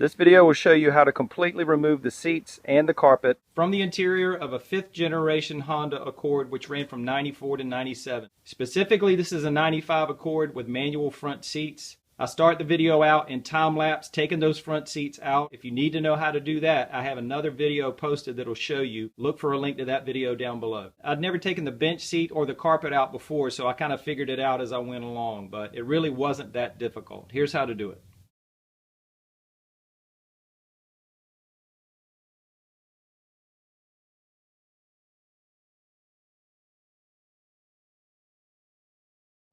This video will show you how to completely remove the seats and the carpet from the interior of a 5th generation Honda Accord which ran from 94 to 97. Specifically, this is a 95 Accord with manual front seats. I start the video out in time lapse taking those front seats out. If you need to know how to do that, I have another video posted that'll show you. Look for a link to that video down below. I'd never taken the bench seat or the carpet out before, so I kind of figured it out as I went along, but it really wasn't that difficult. Here's how to do it.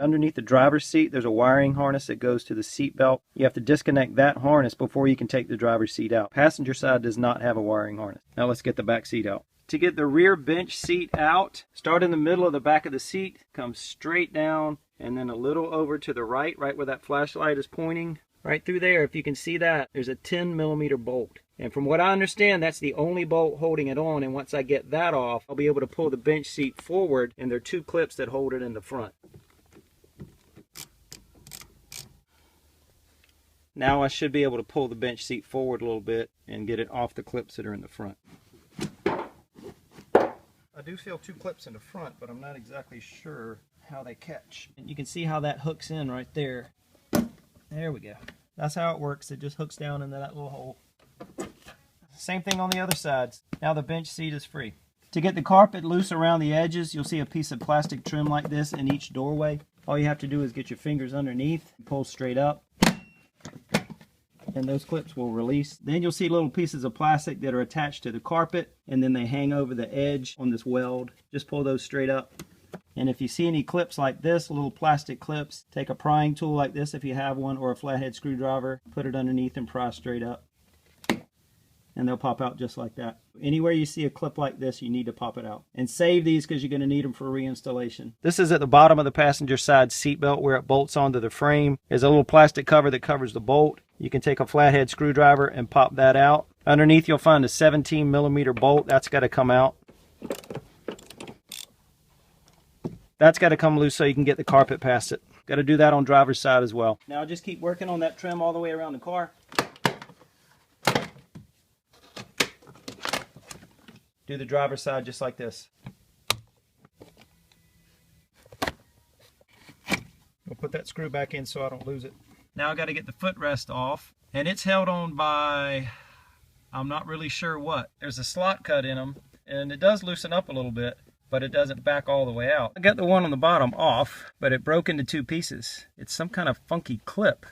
Underneath the driver's seat, there's a wiring harness that goes to the seat belt. You have to disconnect that harness before you can take the driver's seat out. Passenger side does not have a wiring harness. Now let's get the back seat out. To get the rear bench seat out, start in the middle of the back of the seat, come straight down, and then a little over to the right where that flashlight is pointing. Right through there, if you can see that, there's a 10mm bolt. And from what I understand, that's the only bolt holding it on, and once I get that off, I'll be able to pull the bench seat forward, and there are 2 clips that hold it in the front. Now I should be able to pull the bench seat forward a little bit and get it off the clips that are in the front. I do feel 2 clips in the front, but I'm not exactly sure how they catch. And you can see how that hooks in right there. There we go. That's how it works. It just hooks down into that little hole. Same thing on the other sides. Now the bench seat is free. To get the carpet loose around the edges, you'll see a piece of plastic trim like this in each doorway. All you have to do is get your fingers underneath, pull straight up, and those clips will release. Then you'll see little pieces of plastic that are attached to the carpet, and then they hang over the edge on this weld. Just pull those straight up. And if you see any clips like this, little plastic clips, take a prying tool like this if you have one, or a flathead screwdriver, put it underneath and pry straight up. And they'll pop out just like that. Anywhere you see a clip like this, you need to pop it out. And save these because you're going to need them for reinstallation. This is at the bottom of the passenger side seat belt where it bolts onto the frame. There's a little plastic cover that covers the bolt. You can take a flathead screwdriver and pop that out. Underneath you'll find a 17mm bolt. That's got to come out. That's got to come loose so you can get the carpet past it. Got to do that on driver's side as well. Now just keep working on that trim all the way around the car. Do the driver's side just like this. We'll put that screw back in so I don't lose it. Now I got to get the footrest off, and it's held on by, I'm not really sure what. There's a slot cut in them, and it does loosen up a little bit, but it doesn't back all the way out. I got the one on the bottom off, but it broke into 2 pieces. It's some kind of funky clip.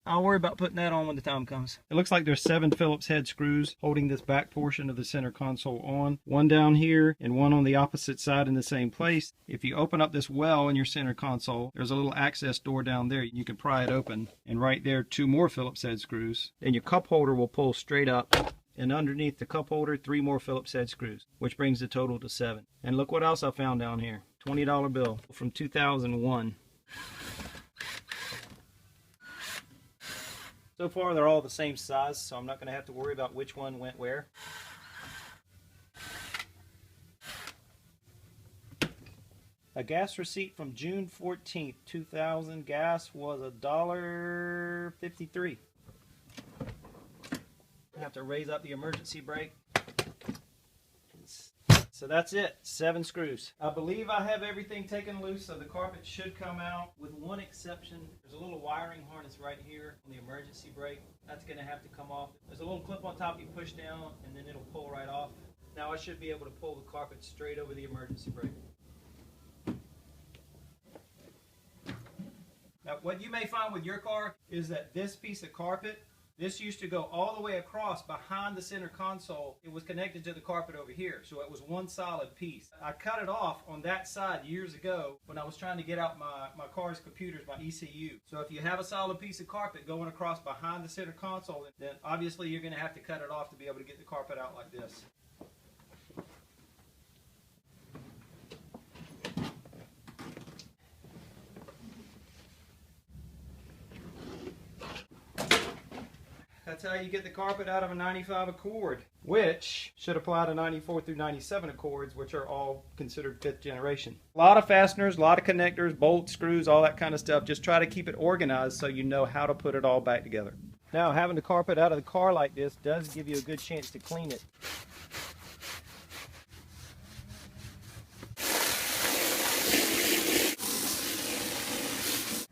I'll worry about putting that on when the time comes. It looks like there's 7 Phillips head screws holding this back portion of the center console on. One down here and one on the opposite side in the same place. If you open up this well in your center console, there's a little access door down there. You can pry it open. And right there, 2 more Phillips head screws. And your cup holder will pull straight up. And underneath the cup holder, 3 more Phillips head screws, which brings the total to 7. And look what else I found down here. $20 bill from 2001. So far they're all the same size, so I'm not going to have to worry about which one went where. A gas receipt from June 14th, 2000. Gas was $1.53. I have to raise up the emergency brake. So that's it, 7 screws. I believe I have everything taken loose, so the carpet should come out, with one exception. There's a little wiring harness right here on the emergency brake. That's going to have to come off. There's a little clip on top you push down, and then it'll pull right off. Now I should be able to pull the carpet straight over the emergency brake. Now what you may find with your car is that this piece of carpet, this used to go all the way across behind the center console. It was connected to the carpet over here, so it was one solid piece. I cut it off on that side years ago when I was trying to get out my car's computers, my ECU. So if you have a solid piece of carpet going across behind the center console, then obviously you're going to have to cut it off to be able to get the carpet out like this. That's how you get the carpet out of a 95 Accord, which should apply to 94 through 97 Accords, which are all considered 5th generation. A lot of fasteners, a lot of connectors, bolts, screws, all that kind of stuff. Just try to keep it organized so you know how to put it all back together. Now, having the carpet out of the car like this does give you a good chance to clean it.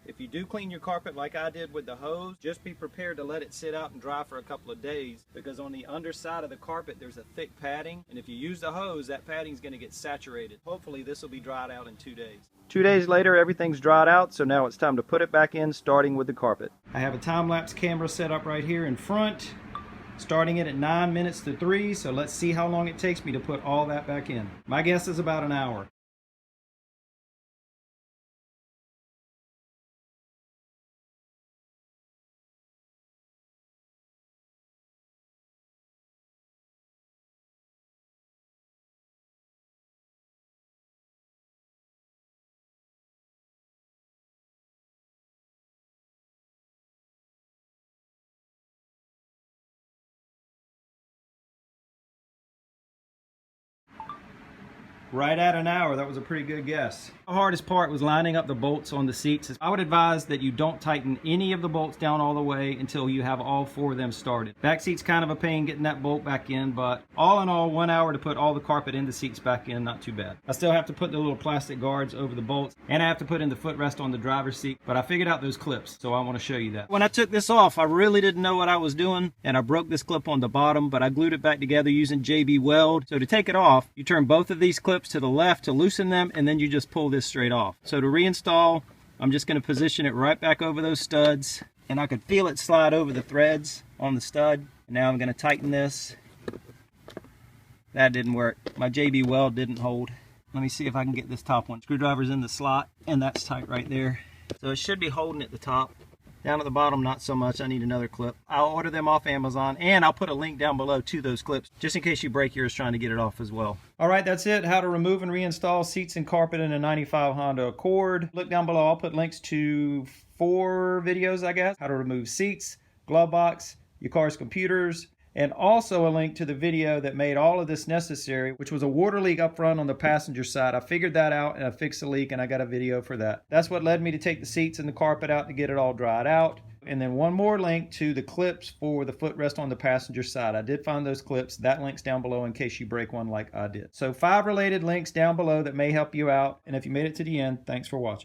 If you do clean your carpet like I did with the hose, just be prepared to let it sit out and dry for a couple of days, because on the underside of the carpet there's a thick padding, and if you use the hose, that padding is going to get saturated. Hopefully this will be dried out in 2 days. 2 days later, everything's dried out, so now it's time to put it back in, starting with the carpet. I have a time-lapse camera set up right here in front, starting it at 9 minutes to 3, so let's see how long it takes me to put all that back in. My guess is about an hour. Right at an hour. That was a pretty good guess. The hardest part was lining up the bolts on the seats. I would advise that you don't tighten any of the bolts down all the way until you have all 4 of them started. Back seat's kind of a pain getting that bolt back in, but all in all, 1 hour to put all the carpet in the seats back in, not too bad. I still have to put the little plastic guards over the bolts, and I have to put in the footrest on the driver's seat, but I figured out those clips, so I want to show you that. When I took this off, I really didn't know what I was doing, and I broke this clip on the bottom, but I glued it back together using JB Weld. So to take it off, you turn both of these clips to the left to loosen them, and then you just pull this straight off. So to reinstall, I'm just going to position it right back over those studs, and I could feel it slide over the threads on the stud. And now I'm going to tighten this. That didn't work. My JB Weld didn't hold. Let me see if I can get this top one. Screwdriver's in the slot, and that's tight right there. So it should be holding at the top. Down at the bottom, not so much. I need another clip. I'll order them off Amazon, and I'll put a link down below to those clips, just in case you break yours trying to get it off as well. All right, that's it. How to remove and reinstall seats and carpet in a 95 Honda Accord. Look down below. I'll put links to 4 videos, I guess. How to remove seats, glove box, your car's computers, and also a link to the video that made all of this necessary, which was a water leak up front on the passenger side. I figured that out, and I fixed the leak, and I got a video for that. That's what led me to take the seats and the carpet out to get it all dried out. And then one more link to the clips for the footrest on the passenger side. I did find those clips. That link's down below in case you break one like I did. So 5 related links down below that may help you out. And if you made it to the end, thanks for watching.